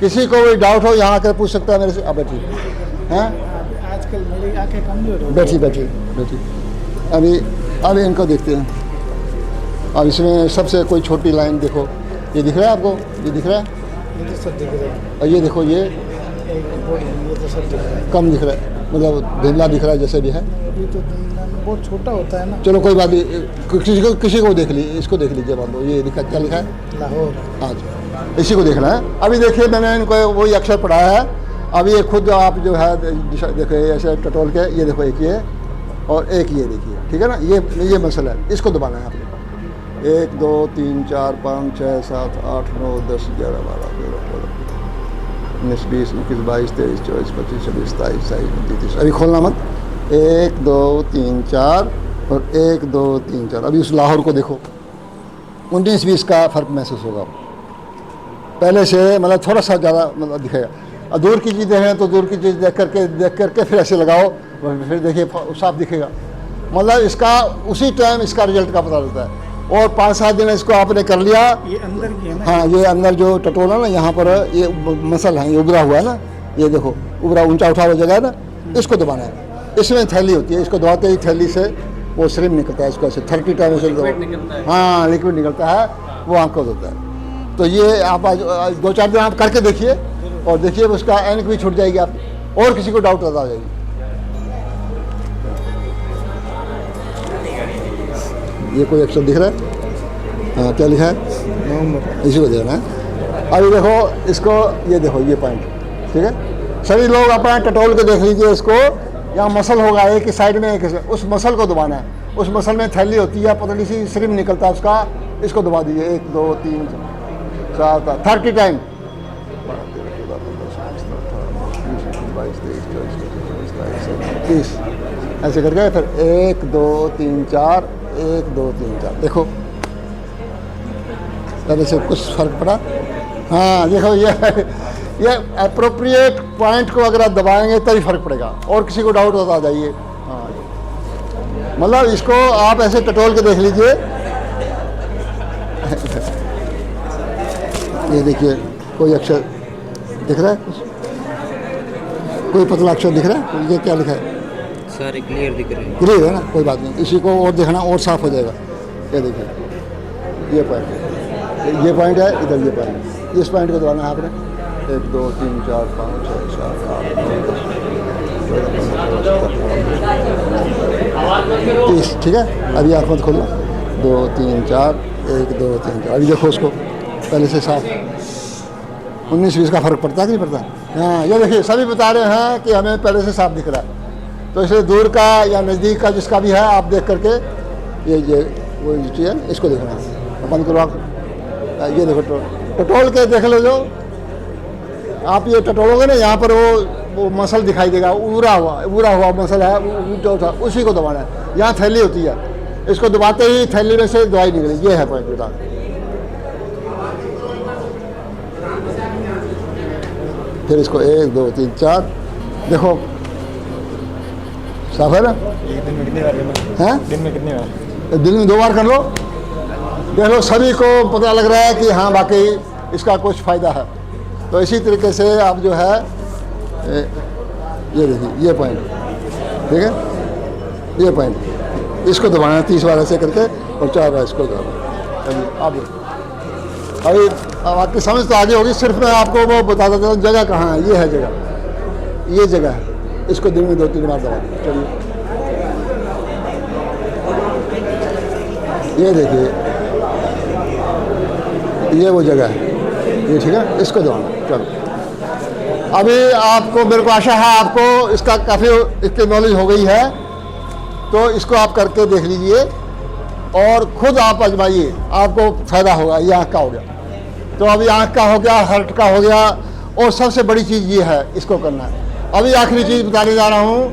किसी को भी डाउट हो यहाँ आकर पूछ सकता है मेरे से। अब ठीक है।
आज
आजकल मेरी आंखें कमजोर हो गई।
बैठी बैठी बैठी। अभी इनको देखते हैं। अब इसमें सबसे कोई छोटी लाइन देखो, ये दिख रहा है आपको? ये दिख रहा है?
ये तो सब दिख रहा है।
और ये देखो, ये
ये तो सब दिख रहा है।
कम दिख रहा है, मतलब धुंधला दिख रहा है जैसे भी है।
ये तो बहुत छोटा होता है ना।
चलो कोई बात नहीं, किसी को देख लीजिए, इसको देख लीजिए। मान लो ये लिखा, क्या लिखा है?
लाहौर।
हाँ जी, इसी को देखना है। अभी देखिए, मैंने इनको वही अक्षर पढ़ाया है। अभी ये खुद आप जो है देखो, ऐसे टटोल के, ये देखो, एक ये और एक ये देखिए, ठीक है ना। ये मसला है, इसको दबाना है आपने। 1 2 3 4 5 6 7 8 9 10 11 12 13 14 19 20 21 22 23 24 25 26 27 28 29 30। अभी खोलना मत। 1 2 3 4 और 1 2 3 4। अभी उस लाहौर को देखो, 19 20 का फ़र्क महसूस होगा पहले से, मतलब थोड़ा सा ज़्यादा मतलब दिखेगा। और दूर की चीज़ें हैं तो दूर की चीज़ देख करके फिर ऐसे लगाओ, फिर देखिए साफ दिखेगा। मतलब इसका उसी टाइम इसका रिजल्ट का पता चलता है। और 5-7 दिन इसको आपने कर लिया।
ये अंदर की है ना?
हाँ, ये अंदर जो टटोला ना, यहाँ पर ये मसल है, ये उभरा हुआ है ना, ये देखो उभरा ऊंचा उठा हुआ जगह है ना, इसको दबाना है। इसमें थैली होती है, इसको दबाते ही थैली से वो श्रिम निकलता है। इसको ऐसे 30 टाइम से हाँ, लिक्विड निकलता है, वो आंखों होता है। तो ये आप आज 2-4 दिन आप करके देखिए, और देखिए उसका ऐनक भी छूट जाएगी आप, और किसी को डाउट आ जाएगी। ये कोई अक्षर दिख रहा है? हाँ, क्या लिखा है? इसी को देखना है। अभी देखो इसको, ये देखो, ये पॉइंट, ठीक है। सभी लोग अपना टटोल के देख लीजिए इसको। यहाँ मसल होगा एक ही साइड में, एक उस मसल को दबाना है। उस मसल में थैली होती है, पतली सी श्रिम निकलता है उसका, इसको दबा दीजिए। 1 2 3 4 30 टाइम। 30 ऐसे करके फिर 1 2 3 4 1 2 3 4। देखो पहले से कुछ फर्क पड़ा। हाँ देखो, ये अप्रोप्रिएट पॉइंट को अगर आप दबाएंगे तभी फर्क पड़ेगा, और किसी को डाउट होता आ जाइए। हाँ, मतलब इसको आप ऐसे टटोल के देख लीजिए। ये देखिए, कोई अक्षर दिख रहा है? कोई पतला अक्षर दिख रहा है? ये क्या लिखा है?
सारे क्लियर दिख रहे हैं।
क्लियर है ना, कोई बात नहीं। इसी को और देखना, और साफ हो जाएगा। ये देखिए, ये पॉइंट है, इधर ये पॉइंट, इस पॉइंट को दबाना है आपने। 1 2 3 4 5 6 7 8 9 10 30, ठीक है। अभी आँख मत खोलना। 2 3 4 1 2 3 4। अभी देखो उसको पहले से साफ। 19 20 का फर्क पड़ता है कि नहीं पड़ता? हाँ, ये देखिए, सभी बता रहे हैं कि हमें पहले से साफ दिख रहा है। तो इसलिए दूर का या नज़दीक का जिसका भी है, आप देख करके ये वो चीज़ है, इसको देखना है। बंद करो आप। ये देखो, टटोल के देख लो। जो आप ये टटोलोगे ना, यहाँ पर वो मसल दिखाई देगा, उभरा हुआ मसल है, जो था उसी को दबाना है। यहाँ थैली होती है, इसको दबाते ही थैली में से दवाई निकलेगी। ये है पॉइंट बेटा। फिर इसको 1 2 3 4 देखो, साफ है ना?
दिन में कितनी बार करना है? दिन में कितनी बार?
दिन में 2 बार कर लो। देख लो, सभी को पता लग रहा है कि हाँ वाकई इसका कुछ फ़ायदा है। तो इसी तरीके से आप जो है, ये देखिए, ये पॉइंट, ठीक है, ये पॉइंट, इसको दबाना है 30 बार ऐसे करके, और 4 बार इसको दबाना। अभी अब आपकी समझ तो आगे होगी। सिर्फ मैं आपको वो बता देता हूँ जगह कहाँ है। ये है जगह, ये जगह है। इसको दिन में 2-3 बार दबा दें। चलिए, ये देखिए, ये वो जगह है, ये ठीक है। इसको दबाना। चलो, अभी आपको, मेरे को आशा है आपको इसका काफ़ी इसकी नॉलेज हो गई है। तो इसको आप करके देख लीजिए और ख़ुद आप आजमाइए, आपको फ़ायदा होगा। ये आँख का हो गया, तो अभी आँख का हो गया, हार्ट का हो गया, और सबसे बड़ी चीज़ ये है, इसको करना है। अभी आखिरी चीज़ बताने जा रहा हूँ।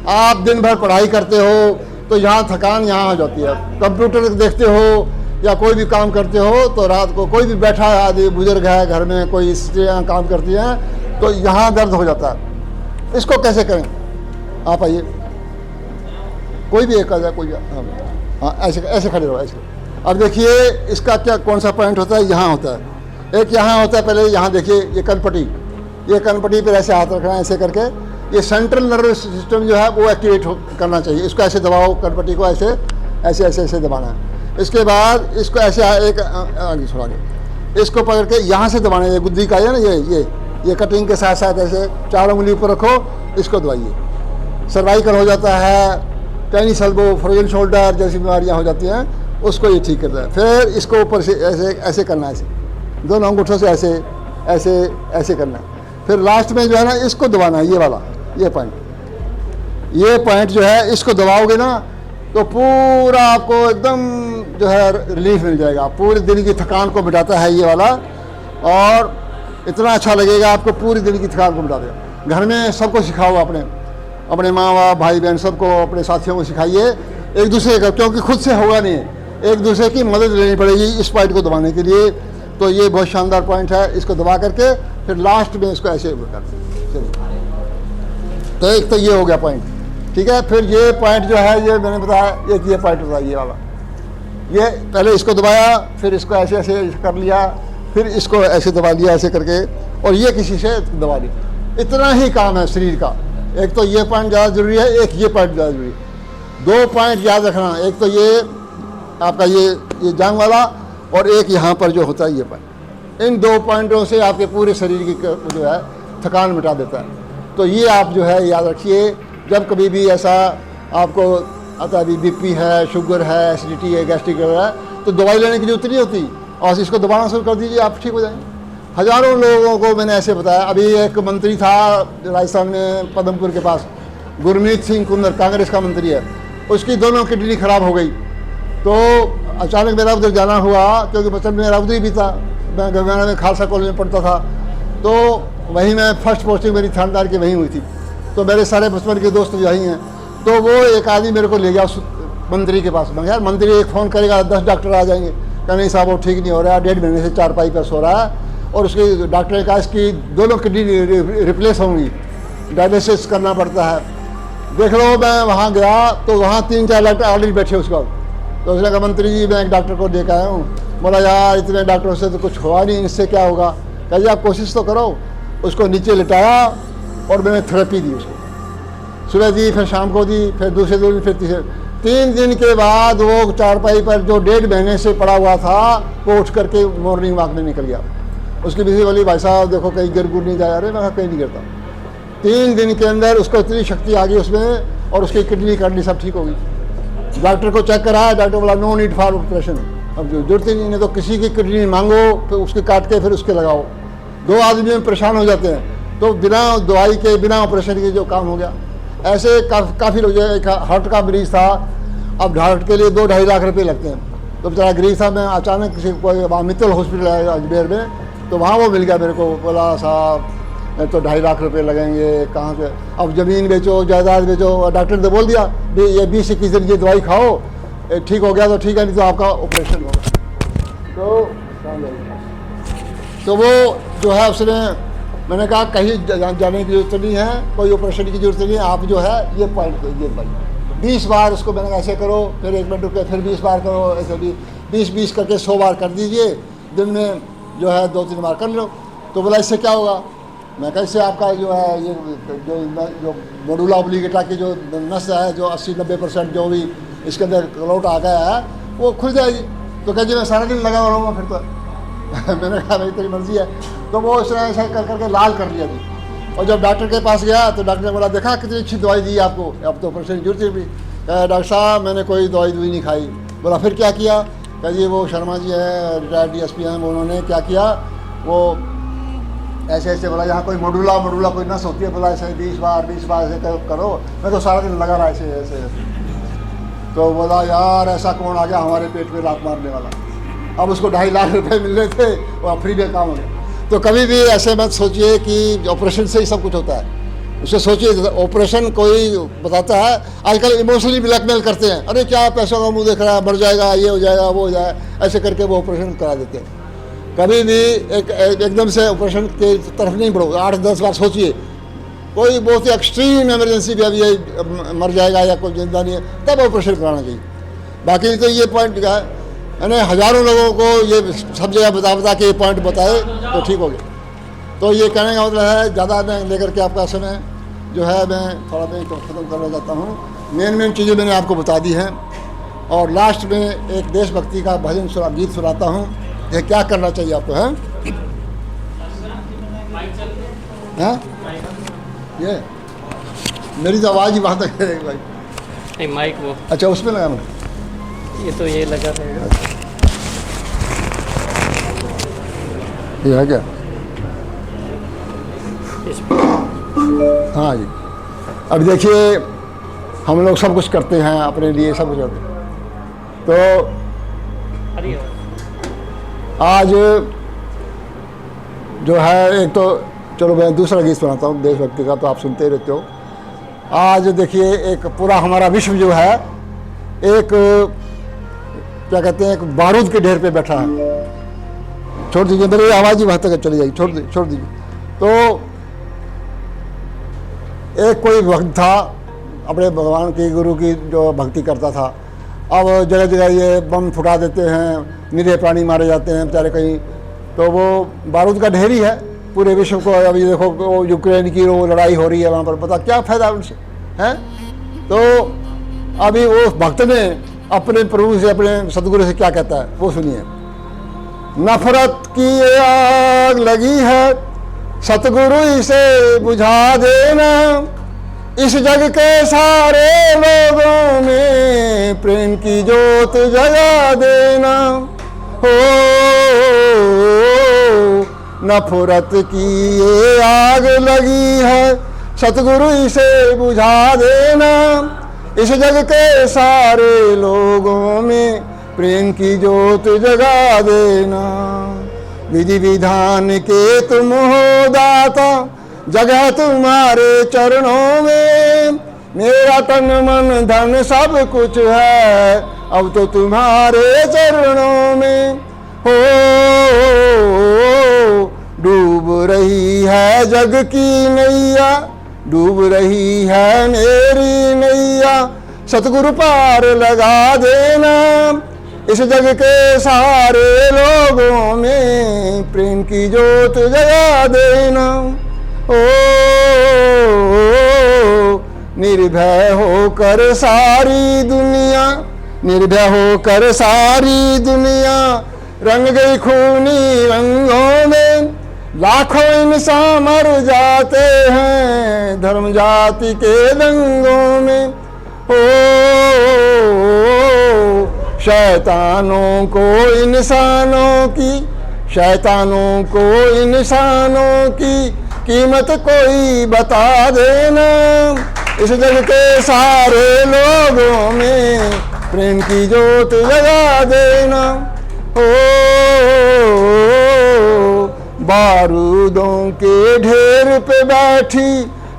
आप दिन भर पढ़ाई करते हो तो यहाँ थकान यहाँ आ जाती है। कंप्यूटर देखते हो या कोई भी काम करते हो तो रात को कोई भी बैठा है, आदमी बुजुर्ग है घर में, कोई स्त्रियाँ काम करती हैं, तो यहाँ दर्द हो जाता है। इसको कैसे करें? आप आइए, कोई भी एक आ जाए, कोई। हाँ, ऐसे खड़े रहो, ऐसे। अब देखिए इसका क्या, कौन सा पॉइंट होता है? यहाँ होता है, एक यहाँ होता है। पहले यहाँ देखिए, ये कनपट्टी, ये कनपट्टी पर ऐसे हाथ रखना है, ऐसे करके ये सेंट्रल नर्वस सिस्टम जो है वो एक्टिवेट करना चाहिए। इसको ऐसे दबाओ, कनपट्टी को ऐसे ऐसे ऐसे ऐसे दबाना है। इसके बाद इसको ऐसे एक आगे थोड़ा आगे इसको पकड़ के यहाँ से दबाना है, ये गुद्दी का है ना, ये कटिंग के साथ साथ ऐसे 4 उंगली ऊपर रखो, इसको दबाइए। सर्वाइकल हो जाता है, टेनिस एल्बो, फ्रोजन शोल्डर जैसी बीमारियाँ हो जाती हैं, उसको ये ठीक करता है। फिर इसको ऊपर से ऐसे ऐसे करना है, ऐसे दोनों अंगूठों से ऐसे ऐसे ऐसे करना है। फिर लास्ट में जो है ना इसको दबाना है, ये वाला ये पॉइंट जो है इसको दबाओगे ना तो पूरा आपको एकदम जो है रिलीफ मिल जाएगा। पूरे दिन की थकान को मिटाता है ये वाला, और इतना अच्छा लगेगा आपको, पूरी दिन की थकान को मिटा देगा। घर में सबको सिखाओ, अपने माँ बाप भाई बहन सबको, अपने साथियों को सिखाइए एक दूसरे का, क्योंकि खुद से होगा नहीं, एक दूसरे की मदद लेनी पड़ेगी इस पॉइंट को दबाने के लिए। तो ये बहुत शानदार पॉइंट है, इसको दबा करके फिर लास्ट में इसको ऐसे कर चलिए। तो एक तो ये हो गया पॉइंट, ठीक है। फिर ये पॉइंट जो है ये मैंने बताया, एक ये पॉइंट होता है ये वाला, ये पहले इसको दबाया, फिर इसको ऐसे ऐसे कर लिया, फिर इसको ऐसे दबा लिया ऐसे करके, और ये किसी से दबा लिया। इतना ही काम है शरीर का। एक तो ये पॉइंट ज़्यादा ज़रूरी है, एक ये पॉइंट ज़्यादा ज़रूरी है। 2 पॉइंट याद रखना, एक तो ये आपका ये जांग वाला, और एक यहाँ पर जो होता है ये पॉइंट। इन 2 पॉइंटों से आपके पूरे शरीर की जो है थकान मिटा देता है। तो ये आप जो है याद रखिए, जब कभी भी ऐसा आपको आता है, बीपी है, शुगर है, एसिडिटी है, गैस्ट्रिक है, तो दवाई लेने की जरूरत नहीं होती, और इसको दबाना शुरू कर दीजिए, आप ठीक हो जाएंगे। हज़ारों लोगों को मैंने ऐसे बताया। अभी एक मंत्री था राजस्थान में पदमपुर के पास, गुरमीत सिंह कुंदर, कांग्रेस का मंत्री है, उसकी दोनों किडनी खराब हो गई। तो अचानक मेरा उधर जाना हुआ, क्योंकि बचपन में मेरा उधर भी था, मैं गंगाना में खालसा कॉलेज में पढ़ता था, तो वहीं मैं फर्स्ट पोस्टिंग मेरी थानेदार की वहीं हुई थी। तो मेरे सारे बचपन के दोस्त वहीं हैं। तो वो एक आदमी मेरे को ले गया उस मंत्री के पास। मैं यार मंत्री एक फ़ोन करेगा 10 डॉक्टर आ जाएंगे, कहा नहीं साहब वो ठीक नहीं हो रहा है, 1.5 महीने से चारपाई पर सो रहा है, और उसके डॉक्टर ने कहा इसकी दोनों किडनी रिप्लेस होंगी, डायलिसिस करना पड़ता है। देख लो, मैं वहाँ गया तो वहाँ 3-4 डॉक्टर ऑलरेडी बैठे उसके बाद। तो उसने कहा मंत्री जी मैं एक डॉक्टर को देख आया हूँ। बोला यार इतने डॉक्टरों से तो कुछ हुआ नहीं, इससे क्या होगा। कहा जी आप कोशिश तो करो। उसको नीचे लिटाया और मैंने थेरेपी दी उसको, सुबह दी, फिर शाम को दी, फिर दूसरे दिन, फिर तीसरे। 3 दिन के बाद वो चारपाई पर जो 1.5 महीने से पड़ा हुआ था वो उठ करके मॉर्निंग वॉक में निकल गया। उसकी बीवी बोली भाई साहब देखो कहीं गिर गुर नहीं जाए। अरे मैं कहीं नहीं गिरता। 3 दिन के अंदर उसको इतनी शक्ति आ गई उसमें, और उसकी किडनी सब ठीक हो गई। डॉक्टर को चेक कराया, डॉक्टर बोला नो नीड फॉर ऑपरेशन, अब जो जरूरत ही नहीं, तो किसी की किडनी मांगो, फिर उसके काट के फिर उसके लगाओ। 2 आदमी में परेशान हो जाते हैं, तो बिना दवाई के, बिना ऑपरेशन के जो काम हो गया। ऐसे काफ़ी लोग, एक हार्ट का मरीज था, अब हार्ट के लिए 2-2.5 लाख रुपए लगते हैं। तो बेचारा गरीब था। मैं अचानक किसी कोई मित्तल हॉस्पिटल है अजमेर में, तो वहाँ वो मिल गया मेरे को। बोला साहब तो 2.5 लाख रुपए लगेंगे, कहाँ से, अब ज़मीन बेचो, जायदाद बेचो। डॉक्टर ने बोल दिया ये 20-21 दिन की दवाई खाओ, ठीक हो गया तो ठीक है, नहीं तो आपका ऑपरेशन होगा। तो वो जो है उसने, मैंने कहा कहीं जाने की जरूरत नहीं है, कोई ऑपरेशन की जरूरत नहीं है, आप जो है ये पॉइंट ये भाई 20 बार उसको मैंने ऐसे करो, फिर 1 मिनट रुक के फिर 20 बार करो, ऐसे भी 20-20 करके 100 बार कर दीजिए, दिन में जो है 2-3 बार कर लो। तो बोला इससे क्या होगा। मैं कहा इससे आपका जो है ये जो मेडुला ऑब्लिगेटा की जो नस है, जो 80-90% जो भी इसके अंदर क्लॉट आ गया है वो खुल जाएगी। तो कह जी मैं सारा दिन लगा रहूँगा फिर तो। मैंने कहा भाई तेरी मर्जी है। तो वो उसने ऐसा कर करके लाल कर लिया थी। और जब डॉक्टर के पास गया तो डॉक्टर ने बोला देखा कितनी अच्छी दवाई दी आपको, अब तो ऑपरेशन की जरूरत नहीं पड़ी। डॉक्टर साहब मैंने कोई दवाई नहीं खाई। बोला फिर क्या किया। कह जी वो शर्मा जी है रिटायर्ड DSP हैं, उन्होंने क्या किया, वो ऐसे ऐसे बोला यहाँ कोई मडुला कोई नस होती है, बोला ऐसे 20 बार ऐसे करो। मैं तो सारा दिन लगा रहा ऐसे ऐसे। तो बोला यार ऐसा कौन आ गया हमारे पेट में लात मारने वाला। अब उसको 2.5 लाख रुपए मिल रहे थे, वो फ्री में काम हो गया। तो कभी भी ऐसे मत सोचिए कि ऑपरेशन से ही सब कुछ होता है। उससे सोचिए ऑपरेशन कोई बताता है, आजकल इमोशनली ब्लैकमेल करते हैं, अरे क्या पैसों का मुंह देख रहा है, मर जाएगा, ये हो जाएगा, वो हो जाएगा, ऐसे करके वो ऑपरेशन करा देते हैं। कभी भी एकदम से ऑपरेशन के तरफ नहीं बढ़ो, 8-10 बार सोचिए। कोई बहुत ही एक्सट्रीम इमरजेंसी भी अभी मर जाएगा या कोई जिंदा नहीं है, तब ऑपरेशन कराना चाहिए। बाकी तो ये पॉइंट का मैंने हज़ारों लोगों को ये सब जगह बता के ये पॉइंट बताए तो ठीक हो गया। तो ये कहने का मतलब है ज़्यादा नहीं लेकर के आपका समय जो है मैं थोड़ा मैं ख़त्म करना चाहता हूँ। मेन चीज़ें मैंने आपको बता दी हैं और लास्ट में एक देशभक्ति का भजन गीत सुनाता हूँ। ये क्या करना चाहिए आपको, हैं? हाँ, ये मेरी तो आवाज़ ही वहाँ तक है भाई।
नहीं माइक वो,
अच्छा उसमें लगाना,
ये तो ये लगा रहेगा।
ये है क्या? हाँ जी। अब देखिए हम लोग सब कुछ करते हैं अपने लिए, सब कुछ करते हैं। तो आज जो है एक तो चलो मैं दूसरा गीत सुनाता हूँ देशभक्ति का, तो आप सुनते ही रहते हो। आज देखिए एक पूरा हमारा विश्व जो है एक क्या कहते हैं, एक बारूद के ढेर पे बैठा है। छोड़ दीजिए, मेरी आवाज़ ही वहाँ तक चली जाएगी, छोड़ दीजिए। तो एक कोई भक्त था, अपने भगवान की गुरु की जो भक्ति करता था। अब जगह जगह ये बम फुटा देते हैं, निरीह प्राणी मारे जाते हैं बेचारे कहीं, तो वो बारूद का ढेर ही है पूरे विश्व को। अभी देखो वो यूक्रेन की वो लड़ाई हो रही है वहाँ पर, पता क्या फ़ायदा उनसे, हैं? तो अभी वो भक्त ने अपने प्रभु से, अपने सदगुरु से क्या कहता है वो सुनिए। नफरत की आग लगी है, सतगुरु इसे बुझा देना। इस जग के सारे लोगों में प्रेम की जोत जगा देना। हो नफरत की ये आग लगी है, सतगुरु इसे बुझा देना। इस जग के सारे लोगों में प्रेम की जोत जगा देना। विधि विधान के तुम हो दाता, जगह तुम्हारे चरणों में। मेरा तन मन धन सब कुछ है, अब तो तुम्हारे चरणों में। हो डूब रही है जग की नैया, डूब रही है मेरी नैया। सतगुरु पार लगा देना। इस जग के सारे लोगों में प्रेम की जोत जगा देना। ओ निर्भय होकर सारी दुनिया, निर्भय होकर सारी दुनिया रंग गई खूनी रंगों में। लाखों इंसान मर जाते हैं धर्म जाति के दंगों में। ओ शैतानों को इंसानों की, शैतानों को इंसानों की कीमत कोई बता देना। इस जग के सारे लोगों में प्रेम की जोत जगा देना। ओ बारूदों के ढेर पे बैठी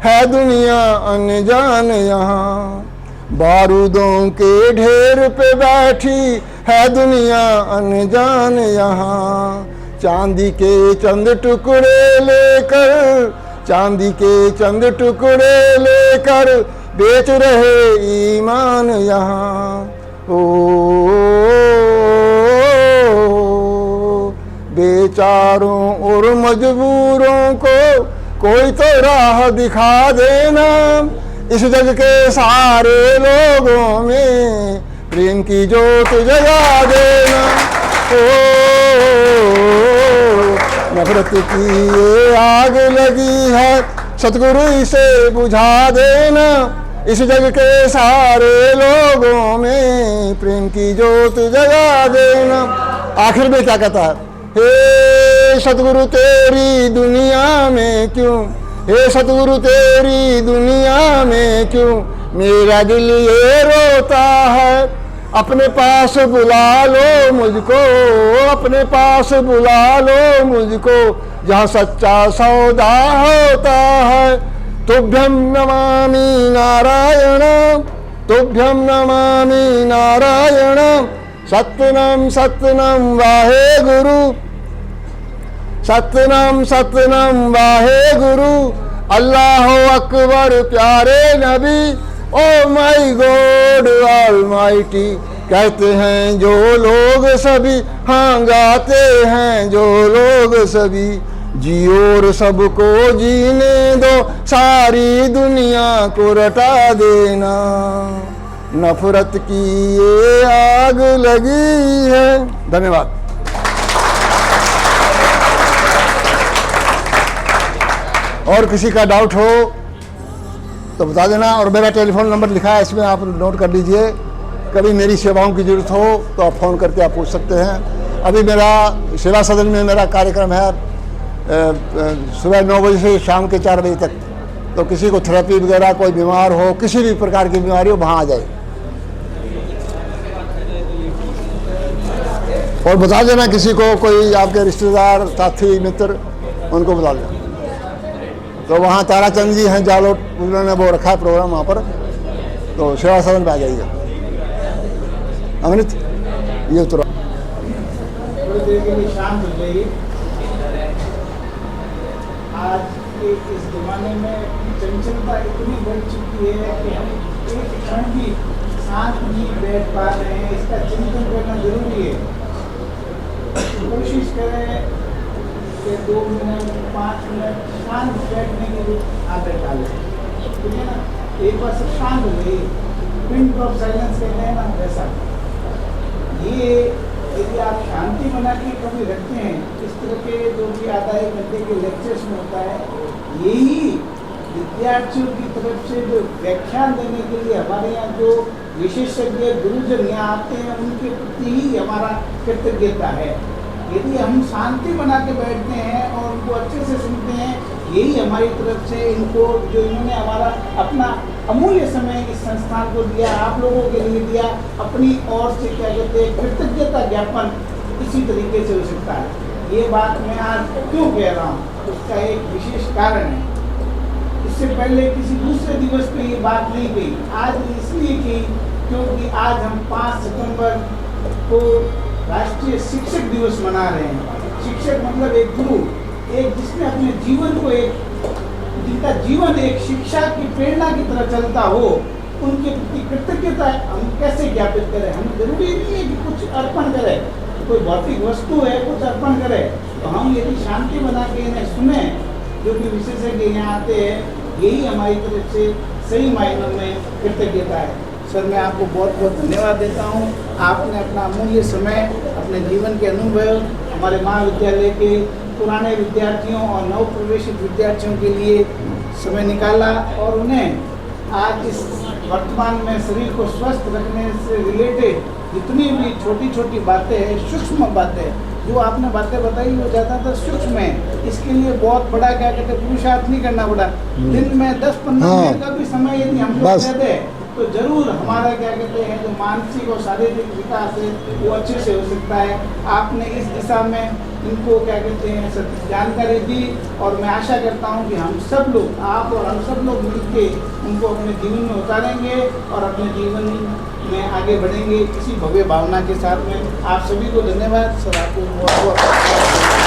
है दुनिया अनजान यहाँ। बारूदों के ढेर पे बैठी है दुनिया अनजान यहाँ। चांदी के चंद टुकड़े लेकर, चांदी के चंद टुकड़े लेकर बेच रहे ईमान यहाँ। ओ बेचारों और मजबूरों को कोई तो राह दिखा देना। इस जग के सारे लोगों में प्रेम की जोत जगा देना। ओ नफरत की ये आग लगी है, सतगुरु इसे बुझा देना। इस जग के सारे लोगों में प्रेम की जोत जगा देना। आखिर में क्या कहता है? हे सतगुरु तेरी दुनिया में क्यों, हे सतगुरु तेरी दुनिया में क्यों मेरा दिल ये रोता है। अपने पास बुला लो मुझको, अपने पास बुला लो मुझको, जहाँ सच्चा सौदा होता है। तुभ्यं नमामि नारायण, तुभ्यं नमामि नारायण। सत्यनम सत्यनम वाहे गुरु, सत्यनम सत्यनम वाहे गुरु। अल्लाह अकबर प्यारे नबी, ओ माई गॉड ऑलमाइटी। कहते हैं जो लोग सभी, हाँ गाते हैं जो लोग सभी। जियो और सबको जीने दो, सारी दुनिया को रटा देना, नफरत की ये आग लगी है। धन्यवाद। और किसी का डाउट हो तो बता देना, और मेरा टेलीफोन नंबर लिखा है इसमें, आप नोट कर लीजिए। कभी मेरी सेवाओं की ज़रूरत हो तो आप फ़ोन करके आप पूछ सकते हैं। अभी मेरा सेवा सदन में मेरा कार्यक्रम है सुबह 9 बजे से शाम के 4 बजे तक। तो किसी को थेरेपी वगैरह, कोई बीमार हो, किसी भी प्रकार की बीमारी हो, वहाँ आ जाए। और बता देना किसी को, कोई आपके रिश्तेदार, साथी, मित्र, उनको बता देना। तो वहाँ ताराचंद जी हैं जालोट, उन्होंने वो रखा है प्रोग्राम वहाँ पर, तो सेवा सदन में आ जाइएगा। अमृत ये उतरो।
थोड़ी देर के लिए शांत हो जाइए। आज के इस जमाने में चंचलता इतनी बढ़ चुकी है कि हम एक क्षण भी शांत नहीं बैठ पा रहे हैं। इसका चिंतन करना जरूरी है। कोशिश करें कि 2 मिनट 5 मिनट शांत बैठने की भी आदत डालें, ठीक है ना। एक बार सब शांत हो गई, पिन ऑफ साइलेंस कहते हैं ना, वैसा। ये यदि आप शांति बना के कभी रखते हैं, इस तरह के जो भी आधा 1 घंटे के लेक्चर्स में होता है, यही विद्यार्थियों की तरफ से जो व्याख्यान देने के लिए हमारे यहाँ जो विशेषज्ञ गुरुजन यहाँ आते हैं, उनके प्रति ही हमारा कृतज्ञता है। यदि हम शांति बना के बैठते हैं और उनको अच्छे से सुनते हैं, यही हमारी तरफ से इनको, जो इन्होंने हमारा अपना अमूल्य समय इस संस्थान को दिया, आप लोगों के लिए दिया, अपनी ओर से क्या कहते हैं कृतज्ञता ज्ञापन इसी तरीके से हो सकता है। ये बात मैं आज क्यों कह रहा हूँ, उसका एक विशेष कारण है। इससे पहले किसी दूसरे दिवस पे ये बात नहीं कही, आज इसलिए की क्योंकि आज हम 5 सितंबर को राष्ट्रीय शिक्षक दिवस मना रहे हैं। शिक्षक मतलब एक गुरु, एक जिसने अपने जीवन को, जिनका जीवन एक शिक्षा की प्रेरणा की तरह चलता हो, उनके प्रति कृतज्ञता हम कैसे ज्ञापित करें। हम जरूरी नहीं है कि कुछ अर्पण करें, कोई भौतिक वस्तु है कुछ अर्पण करें, तो हम यदि शांति बना के इन्हें सुने, जो भी विशेषज्ञ यहाँ आते हैं, यही हमारी तरफ से सही मायनों में कृतज्ञता है। सर, मैं आपको बहुत बहुत धन्यवाद देता हूँ। आपने अपना अमूल्य समय, अपने जीवन के अनुभव हमारे महाविद्यालय के पुराने विद्यार्थियों और नव प्रवेशित विद्यार्थियों के लिए समय निकाला, और उन्हें आज इस वर्तमान में शरीर को स्वस्थ रखने से रिलेटेड जितनी भी छोटी छोटी बातें हैं, सूक्ष्म बातें, जो आपने बातें बताई वो ज़्यादातर सूक्ष्म है। इसके लिए बहुत बड़ा क्या कहते हैं पुरुषार्थ नहीं करना पड़ा। दिन में 10-15 मिनट का भी समय यदि हम लोग देते हैं तो जरूर हमारा क्या कहते हैं जो मानसिक और शारीरिक विकास है वो अच्छे से हो सकता है। आपने इस दिशा में इनको क्या कहते हैं सब जानकारी दी, और मैं आशा करता हूं कि हम सब लोग, आप और हम सब लोग मिलके उनको अपने जीवन में उतारेंगे और अपने जीवन में आगे बढ़ेंगे इसी भव्य भावना के साथ में। आप सभी को धन्यवाद सर, आपको बहुत बहुत